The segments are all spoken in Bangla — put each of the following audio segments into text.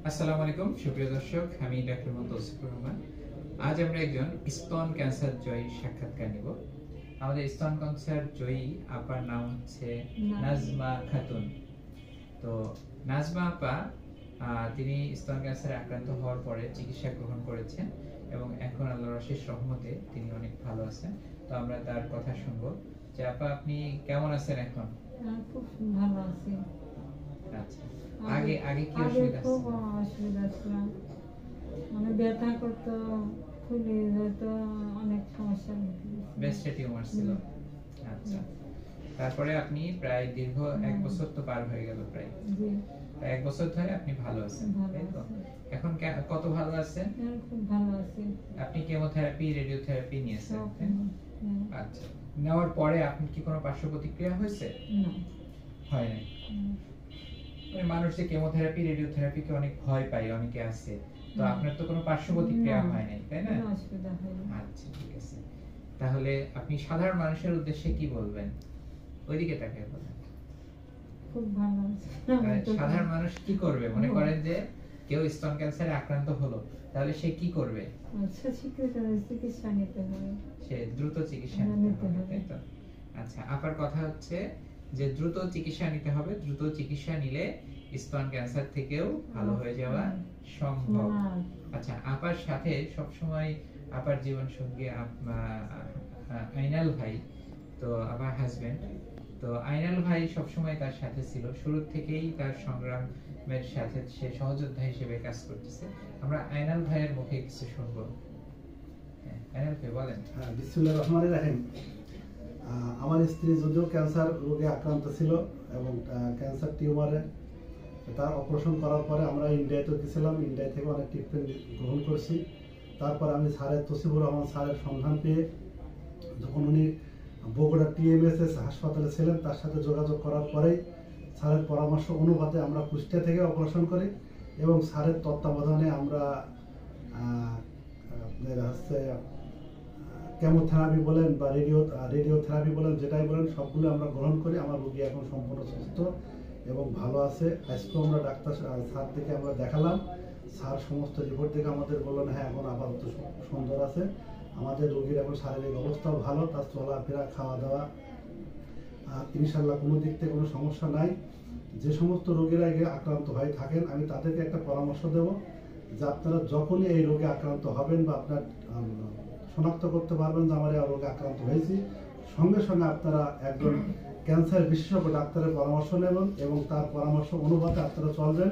আসসালামু আলাইকুম সুপ্রিয় দর্শক, আমি ডাক্তার মোহাম্মদ তৌসিফুর রহমান। আজ আমরা একজন স্তন ক্যান্সার জয়ী সাক্ষাৎকার নিব। আমাদের স্তন ক্যান্সার জয়ী আপার নাম হচ্ছে নাজমা খাতুন। তো নাজমা আপা তিনি স্তন ক্যান্সারে আক্রান্ত হওয়ার পরে চিকিৎসা গ্রহণ করেছেন এবং এখন আল্লাহর অশেষ রহমতে তিনি অনেক ভালো আছেন। তো আমরা তার কথা শুনবো যে আপা আপনি কেমন আছেন এখন? খুব ভালো আছি। আচ্ছা, আগে আগে কি অসুবিধা ছিল, মানে ব্যথা করতো, ফুলে যেত, অনেক সমস্যা, ব্রেস্টে টিউমার ছিল। আচ্ছা, তারপরে আপনি প্রায় দীর্ঘ 1 বছর তো পার হয়ে গেল, প্রায় 1 বছর ধরে আপনি ভালো আছেন, তাই তো? এখন কত ভালো আছেন? খুব ভালো আছি। আপনি কেমোথেরাপি, রেডিওথেরাপি নিয়েছেন? আচ্ছা, নেওয়ার পরে আপনি কি কোনো পার্শ্ব প্রতিক্রিয়া হয়েছে? না, হয় নাই। মানে মানুষ যে কেমোথেরাপি, রেডিওথেরাপিকে অনেক ভয় পায়, অনেকে আছে, তো আপনার তো কোনো পার্শ্ব প্রতিক্রিয়া হয় নাই, তাই না? অসুবিধা হয়নি। আচ্ছা, ঠিক আছে। তাহলে আপনি সাধারণ মানুষের উদ্দেশ্যে কি বলবেন? ওইদিকে তাকিয়ে বলেন। খুব ভালো আছে। সাধারণ মানুষ কি করবে? মনে করেন যে কেউ স্তন ক্যান্সারে আক্রান্ত হলো, তাহলে সে কি করবে? আচ্ছা, চিকিৎসা নিতে হবে। সে দ্রুত চিকিৎসা নিতে হবে, তাই তো? আচ্ছা, আপার কথা হচ্ছে যে দ্রুত চিকিৎসা নিতে হবে। দ্রুত চিকিৎসা নিলে স্তন ক্যান্সার থেকেও ভালো হয়ে যাওয়া সম্ভব। আচ্ছা, আপার সাথে সবসময় আপার জীবন সঙ্গী আইনাল ভাই, তো আমার হাজবেন্ড, তো আইনাল ভাই সবসময় তার সাথে ছিল, শুরু থেকেই তার সংগ্রামের সাথে সে সহযোদ্ধা হিসেবে কাজ করতেছে। আমরা আইনাল ভাইয়ের মুখে কিছু শুনবো। আইনাল ভাই বলেন। বিসমিল্লাহির রহমানির রহিম। আমার স্ত্রী যদিও ক্যান্সার রোগে আক্রান্ত ছিল এবং ক্যান্সার টিউমারে তার অপারেশন করার পরে আমরা ইন্ডিয়াতে গেছিলাম। ইন্ডিয়া থেকে অনেক ট্রিটমেন্ট গ্রহণ করছি। তারপর আমি স্যারের তসিফুর রহমান স্যারের সন্ধান পেয়ে, যখন উনি বগুড়া TMS হাসপাতালে ছিলেন, তার সাথে যোগাযোগ করার পরেই স্যারের পরামর্শ অনুপাতে আমরা কুষ্টিয়া থেকে অপারেশন করি এবং স্যারের তত্ত্বাবধানে আমরা হচ্ছে কেমোথেরাপি বলেন বা রেডিওথেরাপি বলেন, যেটাই বলেন সবগুলো আমরা গ্রহণ করি। আমার রোগী এখন সম্পূর্ণ সুস্থ এবং ভালো আছে। আজকে আমরা ডাক্তার স্যার থেকে আমরা দেখালাম, স্যার সমস্ত রিপোর্ট দেখে আমাদের বললেন হ্যাঁ এখন আপাতত সুন্দর আছে। আমাদের রোগীর এখন শারীরিক অবস্থাও ভালো, তার চলাফেরা, খাওয়া দাওয়া ইনশাল্লাহ কোনো দিক থেকে কোনো সমস্যা নাই। যে সমস্ত রোগীরা আগে আক্রান্ত হয়ে থাকেন, আমি তাদেরকে একটা পরামর্শ দেব যে আপনারা যখনই এই রোগে আক্রান্ত হবেন বা আপনার শনাক্ত করতে পারবেন যে আমার এই রোগে আক্রান্ত হয়েছি, সঙ্গে সঙ্গে আপনারা একজন ক্যান্সার বিশেষজ্ঞ ডাক্তারের পরামর্শ নেবেন এবং তার পরামর্শ অনুপাতে আপনারা চলবেন।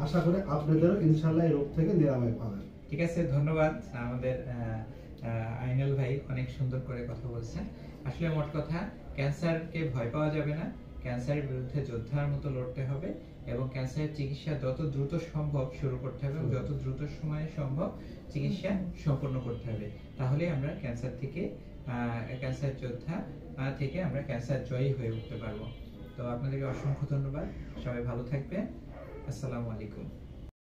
আশা করি আপনাদেরও ইনশাল্লাহ এই রোগ থেকে নিরাময় পাবেন। ঠিক আছে, ধন্যবাদ। আমাদের আইনাল ভাই অনেক সুন্দর করে কথা বলছেন। আসলে মোট কথা, ক্যান্সারকে ভয় পাওয়া যাবে না, ক্যান্সারের বিরুদ্ধে যোদ্ধার মতো লড়তে হবে এবং ক্যান্সারের চিকিৎসা যত দ্রুত সম্ভব শুরু করতে হবে, যত দ্রুত সময়ে সম্ভব চিকিৎসা সম্পন্ন করতে হবে। তাহলে আমরা ক্যান্সার থেকে, ক্যান্সার যোদ্ধা থেকে আমরা ক্যান্সার জয়ী হয়ে উঠতে পারবো। তো আপনাদেরকে অসংখ্য ধন্যবাদ। সবাই ভালো থাকবেন। আসসালামু আলাইকুম।